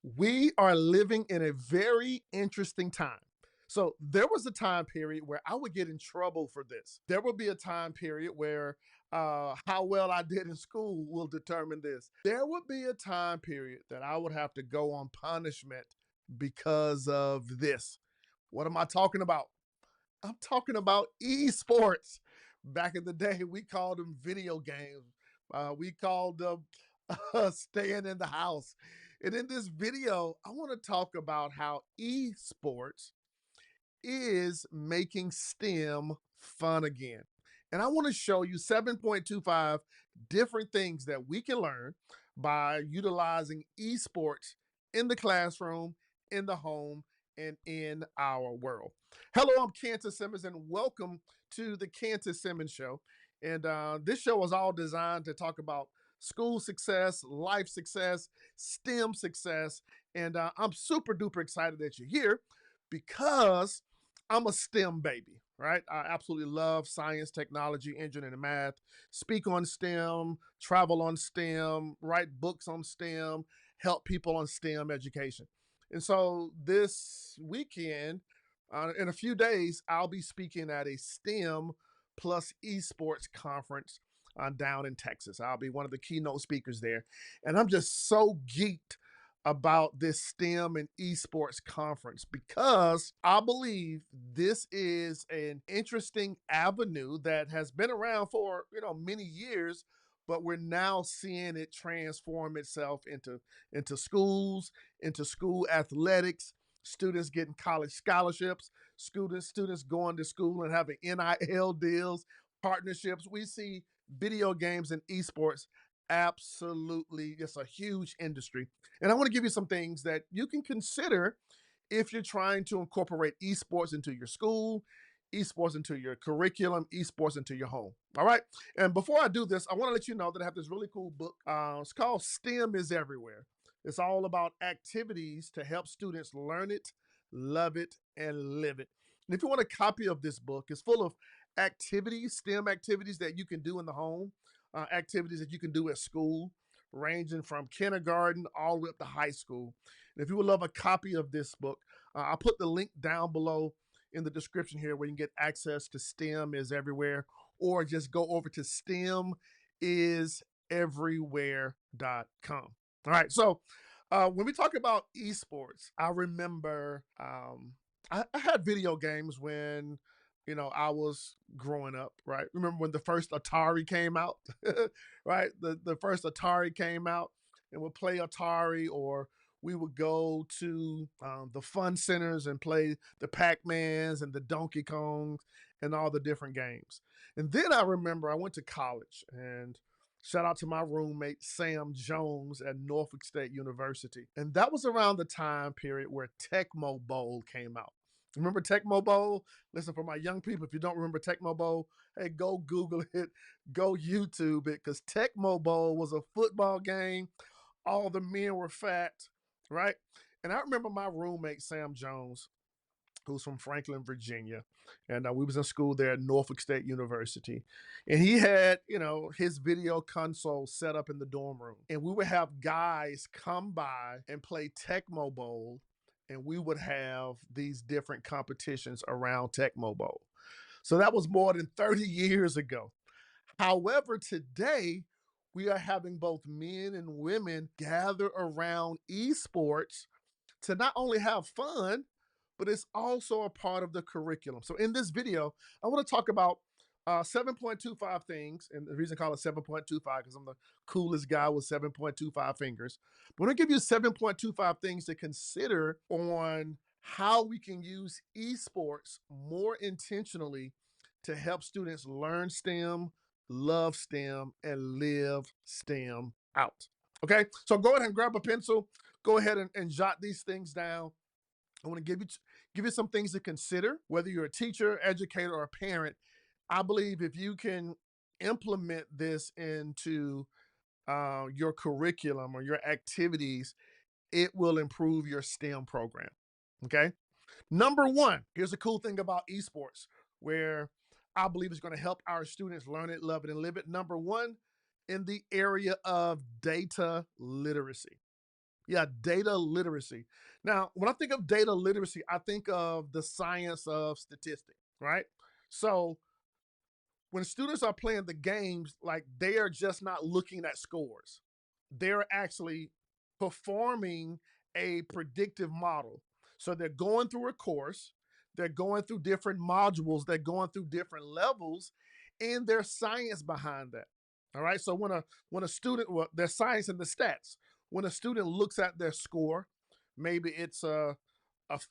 We are living in a very interesting time. So there was a time period where I would get in trouble for this. There would be a time period where how well I did in school will determine this. There would be a time period that I would have to go on punishment because of this. What am I talking about? I'm talking about esports. Back in the day, we called them video games. We called them staying in the house. And in this video, I want to talk about how esports is making STEM fun again. And I want to show you 7.25 different things that we can learn by utilizing esports in the classroom, in the home, and in our world. Hello, I'm Kantis Simmons, and welcome to the Kantis Simmons Show. And this show is all designed to talk about school success, life success, STEM success. And I'm super duper excited that you're here because I'm a STEM baby, right? I absolutely love science, technology, engineering, and math. Speak on STEM, travel on STEM, write books on STEM, help people on STEM education. And so this weekend, in a few days, I'll be speaking at a STEM plus esports conference down in Texas. I'll be one of the keynote speakers there. And I'm just so geeked about this STEM and esports conference because I believe this is an interesting avenue that has been around for many years, but we're now seeing it transform itself into schools, into school athletics, students getting college scholarships, students going to school and having NIL deals, partnerships. We see video games and esports absolutely, it's a huge industry. And I want to give you some things that you can consider if you're trying to incorporate esports into your school, esports into your curriculum, esports into your home. All right. And before I do this, I want to let you know that I have this really cool book. It's called STEM is Everywhere. It's all about activities to help students learn it, love it, and live it. And if you want a copy of this book, it's full of activities, STEM activities that you can do in the home, activities that you can do at school, ranging from kindergarten all the way up to high school. And if you would love a copy of this book, I'll put the link down below in the description here where you can get access to STEM is Everywhere, or just go over to STEMiseverywhere.com. All right, so when we talk about esports, I remember I had video games when I was growing up, right? Remember when the first Atari came out, right? The first Atari came out, and we'd play Atari, or we would go to the fun centers and play the Pac-Mans and the Donkey Kongs and all the different games. And then I remember I went to college, and shout out to my roommate, Sam Jones at Norfolk State University. And that was around the time period where Tecmo Bowl came out. Remember Tecmo Bowl? Listen, for my young people, if you don't remember Tecmo Bowl, hey, go Google it, go YouTube it, because Tecmo Bowl was a football game. All the men were fat, right? And I remember my roommate, Sam Jones, who's from Franklin, Virginia. And we was in school there at Norfolk State University. And he had, his video console set up in the dorm room. And we would have guys come by and play Tecmo Bowl, and we would have these different competitions around Tecmo Bowl. So that was more than 30 years ago. However, today we are having both men and women gather around esports to not only have fun, but it's also a part of the curriculum. So in this video, I want to talk about 7.25 things, and the reason I call it 7.25 because I'm the coolest guy with 7.25 fingers. But I'm going to give you 7.25 things to consider on how we can use esports more intentionally to help students learn STEM, love STEM, and live STEM out. Okay, so go ahead and grab a pencil. Go ahead and jot these things down. I want to give you some things to consider, whether you're a teacher, educator, or a parent. I believe if you can implement this into your curriculum or your activities, it will improve your STEM program. Okay. Number one, here's a cool thing about esports where I believe it's going to help our students learn it, love it, and live it. Number one, in the area of data literacy. Yeah, data literacy. Now, when I think of data literacy, I think of the science of statistics, right? So when students are playing the games, like they are just not looking at scores. They're actually performing a predictive model. So they're going through a course, they're going through different modules, they're going through different levels, and there's science behind that. All right. So when a student, well, there's science in the stats. When a student looks at their score, maybe it's a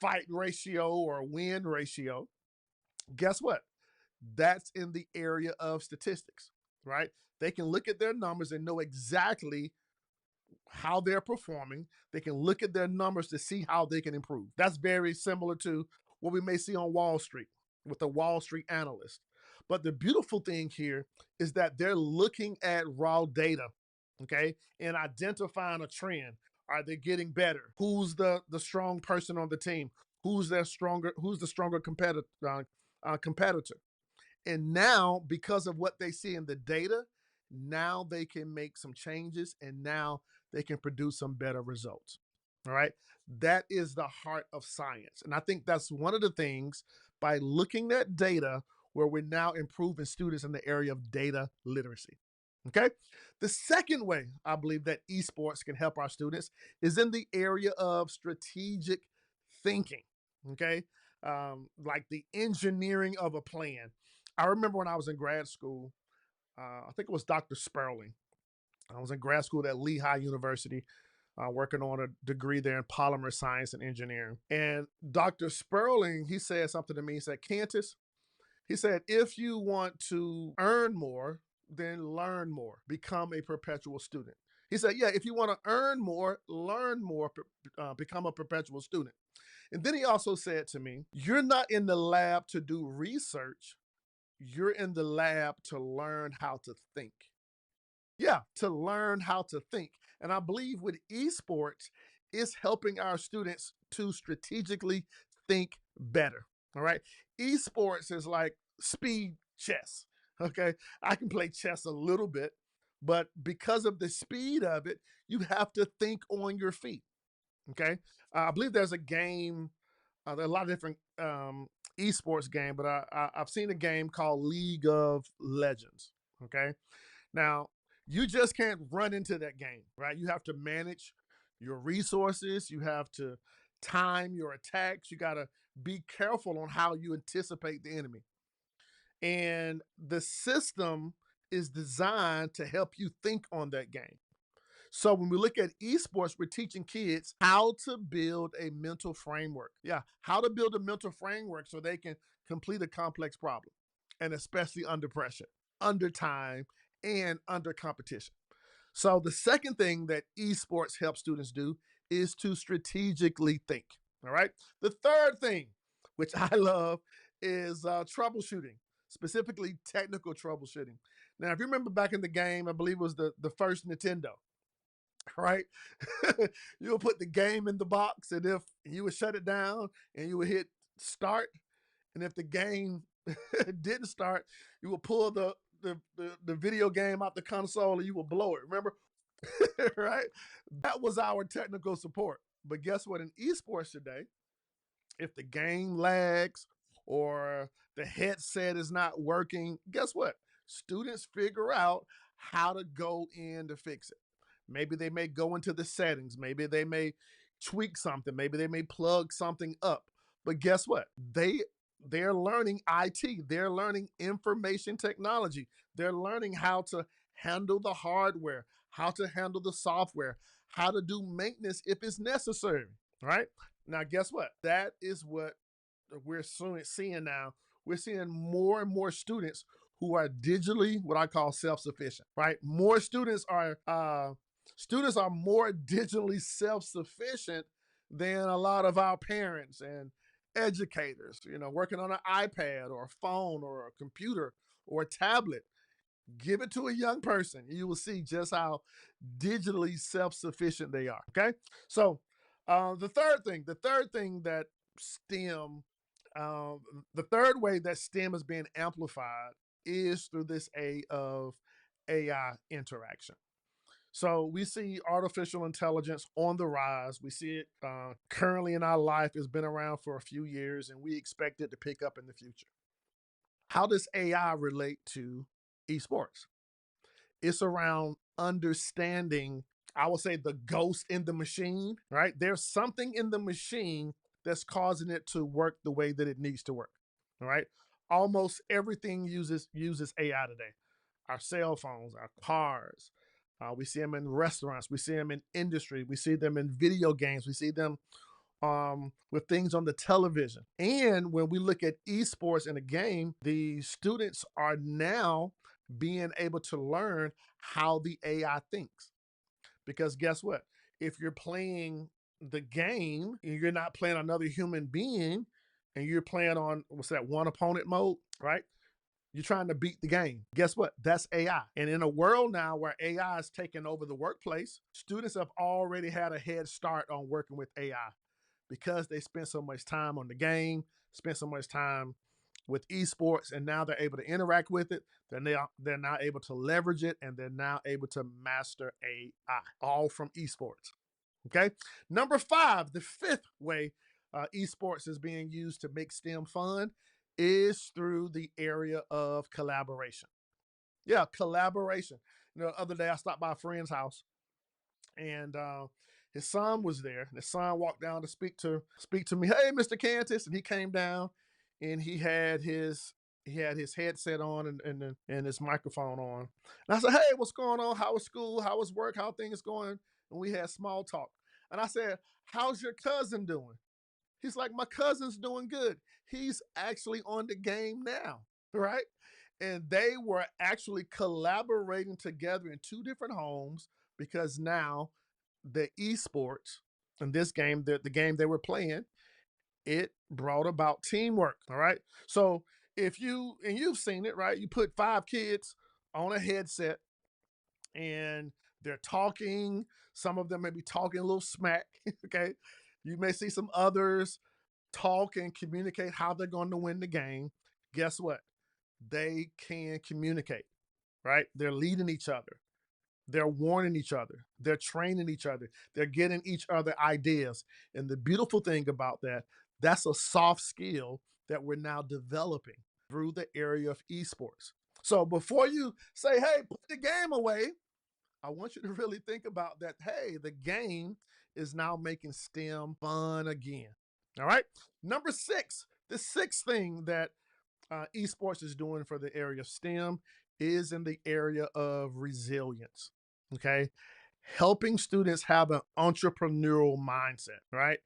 fight ratio or a win ratio. Guess what? That's in the area of statistics, right? They can look at their numbers and know exactly how they're performing. They can look at their numbers to see how they can improve. That's very similar to what we may see on Wall Street with a Wall Street analyst. But the beautiful thing here is that they're looking at raw data, okay, and identifying a trend. Are they getting better? Who's the strong person on the team? Who's the stronger competitor? And now, because of what they see in the data, now they can make some changes and now they can produce some better results. All right. That is the heart of science. And I think that's one of the things by looking at data where we're now improving students in the area of data literacy. Okay. The second way I believe that esports can help our students is in the area of strategic thinking. Okay. Like the engineering of a plan. I remember when I was in grad school, I think it was Dr. Sperling. I was in grad school at Lehigh University, working on a degree there in polymer science and engineering. And Dr. Sperling, he said something to me. He said, Kantis, he said, if you want to earn more, then learn more, become a perpetual student. He said, yeah, if you want to earn more, learn more, become a perpetual student. And then he also said to me, you're not in the lab to do research, you're in the lab to learn how to think. Yeah, to learn how to think. And I believe with esports, it's helping our students to strategically think better. All right. Esports is like speed chess. Okay. I can play chess a little bit, but because of the speed of it, you have to think on your feet. Okay. I believe there's a game, there are a lot of different esports game, but I've seen a game called League of Legends. Okay. Now, you just can't run into that game, right? You have to manage your resources. You have to time your attacks. You got to be careful on how you anticipate the enemy. And the system is designed to help you think on that game. So when we look at esports, we're teaching kids how to build a mental framework. Yeah, how to build a mental framework so they can complete a complex problem, and especially under pressure, under time, and under competition. So the second thing that esports helps students do is to strategically think. All right. The third thing, which I love, is troubleshooting, specifically technical troubleshooting. Now, if you remember back in the game, I believe it was the first Nintendo, right? You would put the game in the box, and if you would shut it down and you would hit start, and if the game didn't start, you would pull the video game out the console and you would blow it. Remember? Right? That was our technical support. But guess what? In esports today, if the game lags or the headset is not working, guess what? Students figure out how to go in to fix it. Maybe they may go into the settings. Maybe they may tweak something. Maybe they may plug something up. But guess what? They're learning IT. They're learning information technology. They're learning how to handle the hardware, how to handle the software, how to do maintenance if it's necessary. Right? Now, guess what? That is what we're seeing now. We're seeing more and more students who are digitally what I call self-sufficient. Right? More students are more digitally self-sufficient than a lot of our parents and educators, working on an iPad or a phone or a computer or a tablet. Give it to a young person. You will see just how digitally self-sufficient they are. Okay. So the third thing that STEM, uh, the third way that STEM is being amplified is through this A of AI interaction. So we see artificial intelligence on the rise. We see it currently in our life. It's been around for a few years, and we expect it to pick up in the future. How does AI relate to esports? It's around understanding, I would say, the ghost in the machine, right? There's something in the machine that's causing it to work the way that it needs to work. All right. Almost everything uses AI today. Our cell phones, our cars. We see them in restaurants. We see them in industry. We see them in video games. We see them with things on the television. And when we look at esports in a game, the students are now being able to learn how the AI thinks. Because guess what? If you're playing the game and you're not playing another human being and you're playing on what's that one opponent mode, right? You're trying to beat the game. Guess what? That's AI. And in a world now where AI is taking over the workplace, students have already had a head start on working with AI because they spent so much time on the game, spent so much time with esports, and now they're able to interact with it. They're now able to leverage it, and they're now able to master AI, all from esports. Okay. Number five, the fifth way esports is being used to make STEM fun is through the area of collaboration. Yeah, collaboration. You know, the other day I stopped by a friend's house and his son was there. And his son walked down to speak to me. Hey, Mr. Kantis, and he came down, and he had his headset on and his microphone on. And I said, "Hey, what's going on? How was school? How was work? How things going?" And we had small talk. And I said, "How's your cousin doing?" He's like, "My cousin's doing good. He's actually on the game now." Right? And they were actually collaborating together in two different homes because now the esports in this game, the game they were playing, it brought about teamwork. All right. So if you've seen it, right? You put five kids on a headset and they're talking. Some of them may be talking a little smack. Okay. You may see some others talk and communicate how they're going to win the game. Guess what? They can communicate, right? They're leading each other. They're warning each other. They're training each other. They're getting each other ideas. And the beautiful thing about that, that's a soft skill that we're now developing through the area of esports. So before you say, hey, put the game away, I want you to really think about that. Hey, the game is now making STEM fun again. All right. Number six, the sixth thing that esports is doing for the area of STEM is in the area of resilience. Okay. Helping students have an entrepreneurial mindset, right?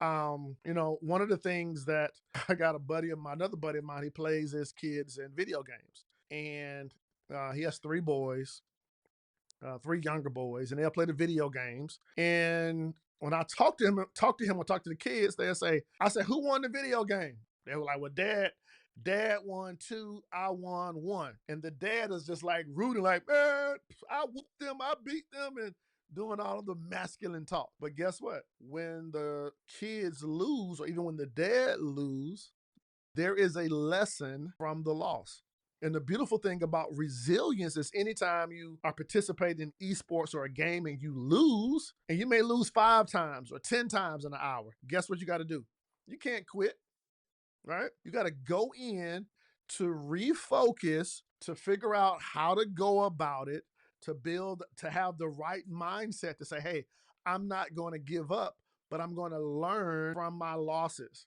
One of the things that I got another buddy of mine, he plays his kids in video games. And he has three boys, three younger boys, and they'll play the video games. And when I or talk to the kids, they'll say, I said, who won the video game? They were like, well, dad won two, I won one. And the dad is just like rooting, like, man, I whooped them, I beat them, and doing all of the masculine talk. But guess what? When the kids lose, or even when the dad lose, there is a lesson from the loss. And the beautiful thing about resilience is anytime you are participating in esports or a game and you lose, and you may lose 5 times or 10 times in an hour, guess what you got to do? You can't quit, right? You got to go in to refocus, to figure out how to go about it, to have the right mindset to say, hey, I'm not going to give up, but I'm going to learn from my losses.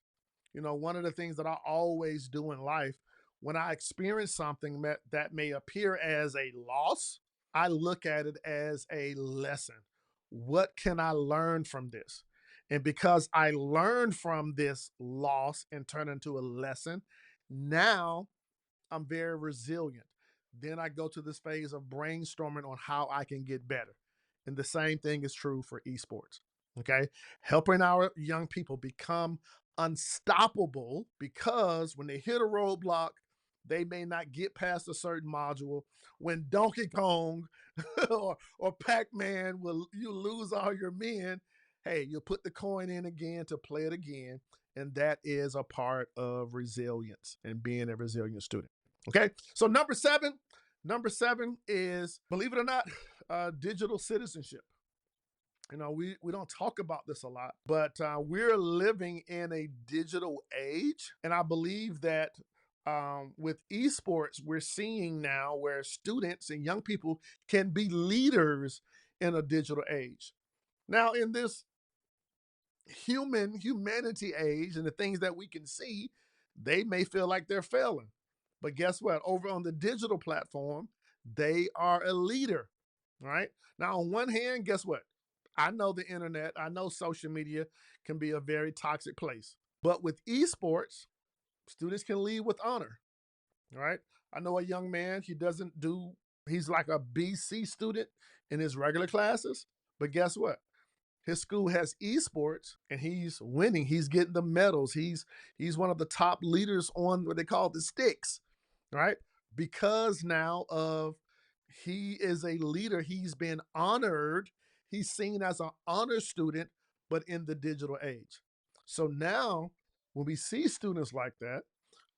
One of the things that I always do in life, when I experience something that may appear as a loss, I look at it as a lesson. What can I learn from this? And because I learned from this loss and turned into a lesson, now I'm very resilient. Then I go to this phase of brainstorming on how I can get better. And the same thing is true for esports. Okay. Helping our young people become unstoppable because when they hit a roadblock, they may not get past a certain module. When Donkey Kong or Pac-Man you lose all your men, hey, you'll put the coin in again to play it again. And that is a part of resilience and being a resilient student. Okay. So number seven is, believe it or not, digital citizenship. We don't talk about this a lot, but we're living in a digital age. And I believe that with esports, we're seeing now where students and young people can be leaders in a digital age. Now, in this humanity age and the things that we can see, they may feel like they're failing. But guess what? Over on the digital platform, they are a leader, right? Now, on one hand, guess what? I know the internet, I know social media can be a very toxic place. But with esports, students can lead with honor, right? I know a young man, he's like a BC student in his regular classes. But guess what? His school has esports and he's winning. He's getting the medals. He's one of the top leaders on what they call the sticks, right? Because now of he is a leader. He's been honored. He's seen as an honor student, but in the digital age. So now when we see students like that,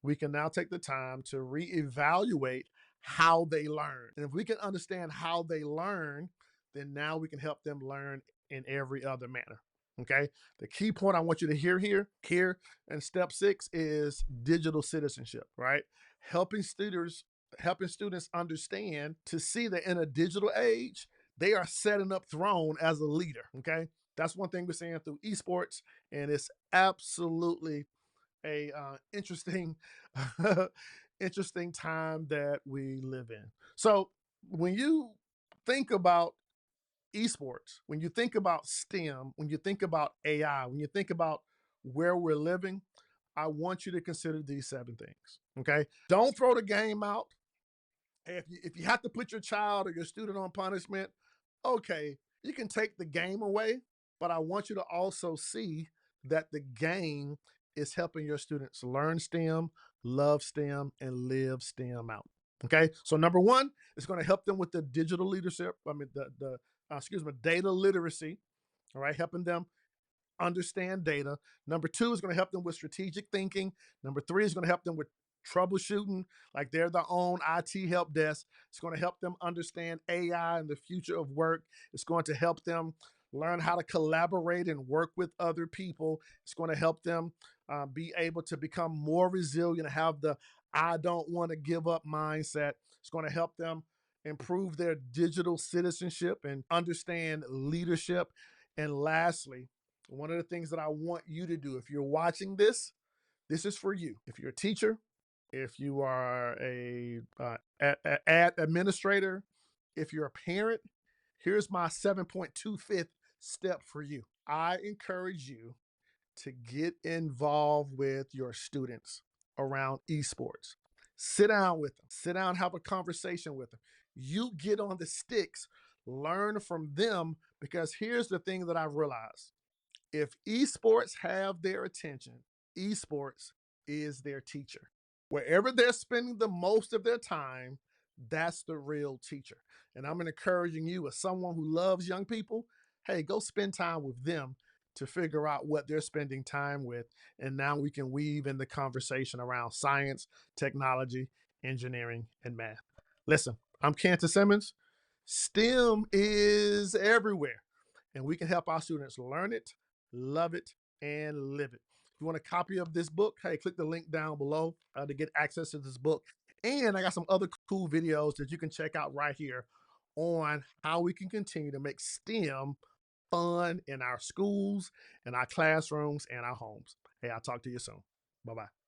we can now take the time to reevaluate how they learn. And if we can understand how they learn, then now we can help them learn in every other manner. Okay. The key point I want you to hear here in step 6 is digital citizenship, right? Helping students, helping students understand to see that in a digital age, they are setting up throne as a leader. Okay. That's one thing we're seeing through esports, and it's absolutely a interesting interesting time that we live in. So when you think about esports, when you think about STEM, when you think about AI, when you think about where we're living, I want you to consider these 7 things. Okay. Don't throw the game out. If you have to put your child or your student on punishment, okay, you can take the game away, but I want you to also see that the game is helping your students learn STEM, love STEM, and live STEM out. Okay, so number one, it's going to help them with the digital leadership. I mean, the excuse me, data literacy. All right, helping them understand data. Number 2 is going to help them with strategic thinking. Number 3 is going to help them with troubleshooting, like they're their own IT help desk. It's going to help them understand AI and the future of work. It's going to help them learn how to collaborate and work with other people. It's going to help them be able to become more resilient, have the I don't want to give up mindset. It's going to help them improve their digital citizenship and understand leadership. And lastly, one of the things that I want you to do, if you're watching this, this is for you. If you're a teacher, if you are ad administrator, if you're a parent, here's my 7.25th step for you. I encourage you to get involved with your students around esports. Sit down with them, sit down, have a conversation with them. You get on the sticks, learn from them, because here's the thing that I've realized. If esports have their attention, esports is their teacher. Wherever they're spending the most of their time, that's the real teacher. And I'm encouraging you, as someone who loves young people, hey, go spend time with them to figure out what they're spending time with. And now we can weave in the conversation around science, technology, engineering, and math. Listen, I'm Kantis Simmons. STEM is everywhere, and we can help our students learn it, love it, and live it. If you want a copy of this book, hey, click the link down below to get access to this book. And I got some other cool videos that you can check out right here on how we can continue to make STEM fun in our schools, in our classrooms, and our homes. Hey, I'll talk to you soon. Bye-bye.